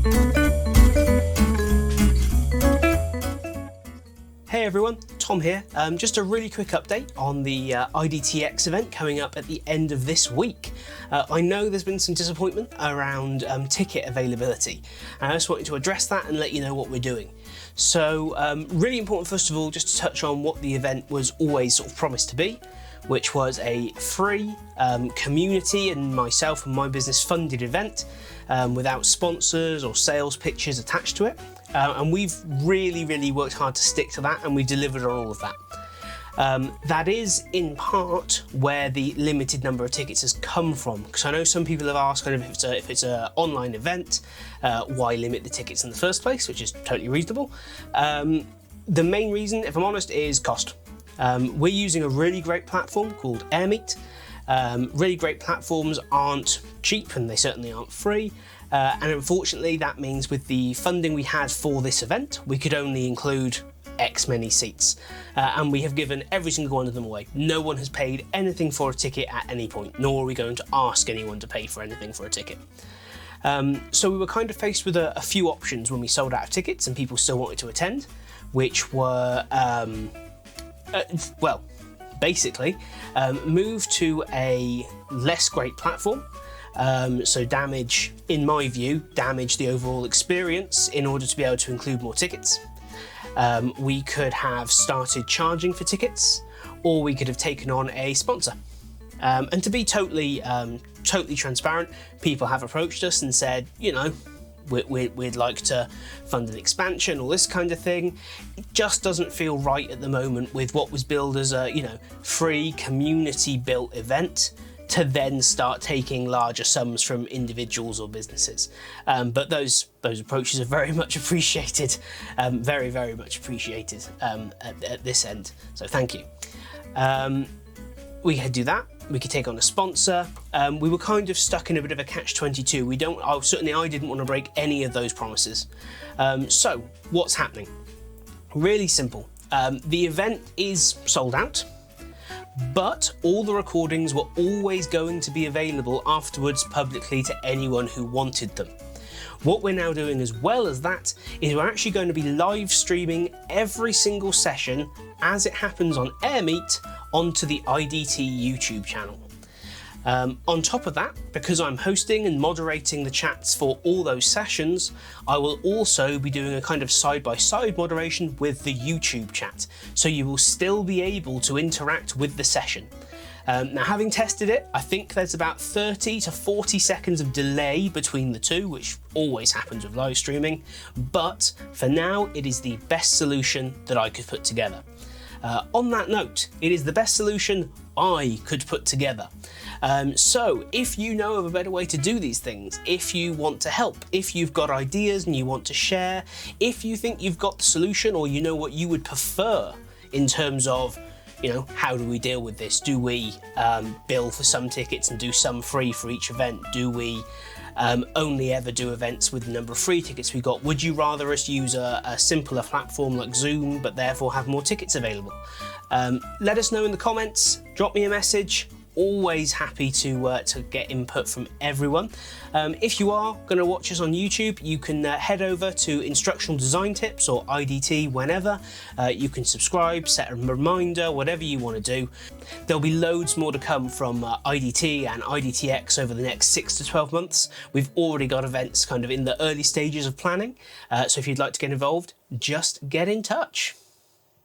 Hey everyone, Tom here. Just a really quick update on the IDTX event coming up at the end of this week. I know there's been some disappointment around ticket availability, and I just wanted to address that and let you know what we're doing. So really important, first of all, just to touch on what the event was always sort of promised to be, which was a free community and myself and my business funded event without sponsors or sales pitches attached to it. And we've really worked hard to stick to that, and we've delivered on all of that. That is in part where the limited number of tickets has come from, because I know some people have asked kind of if it's an online event, why limit the tickets in the first place, which is totally reasonable. The main reason, if I'm honest, is cost. We're using a really great platform called AirMeet. Really great platforms aren't cheap, and they certainly aren't free. And unfortunately, that means with the funding we had for this event, we could only include X many seats. And we have given every single one of them away. No one has paid anything for a ticket at any point, nor are we going to ask anyone to pay for anything for a ticket. So we were kind of faced with a few options when we sold out of tickets and people still wanted to attend, which were, well, basically, move to a less great platform. So damage, in my view, damage the overall experience in order to be able to include more tickets. We could have started charging for tickets, or we could have taken on a sponsor. And to be totally transparent, people have approached us and said, you know, we'd like to fund an expansion, all this kind of thing. It just doesn't feel right at the moment with what was billed as a, you know, free community-built event, to then start taking larger sums from individuals or businesses. But those approaches are very much appreciated, very much appreciated at this end, so thank you. We could do that, we could take on a sponsor. We were kind of stuck in a bit of a catch-22. Certainly I didn't want to break any of those promises. So what's happening? Really simple. The event is sold out, but all the recordings were always going to be available afterwards publicly to anyone who wanted them. What we're now doing as well as that is we're actually going to be live streaming every single session as it happens on AirMeet onto the IDT YouTube channel. On top of that, because I'm hosting and moderating the chats for all those sessions, I will also be doing a kind of side-by-side moderation with the YouTube chat, so you will still be able to interact with the session. Now, having tested it, I think there's about 30 to 40 seconds of delay between the two, which always happens with live streaming, but for now, it is the best solution that I could put together. On that note, it is the best solution I could put together. So if you know of a better way to do these things, if you want to help, if you've got ideas and you want to share, if you think you've got the solution or you know what you would prefer in terms of, you know, how do we deal with this? Do we bill for some tickets and do some free for each event? Do we only ever do events with the number of free tickets we got? Would you rather us use a simpler platform like Zoom, but therefore have more tickets available? Let us know in the comments, drop me a message. Always happy to get input from everyone. If you are going to watch us on YouTube, you can head over to Instructional Design Tips or IDT whenever. You can subscribe, set a reminder, whatever you want to do. There'll be loads more to come from IDT and IDTX over the next 6 to 12 months. We've already got events kind of in the early stages of planning. So if you'd like to get involved, just get in touch.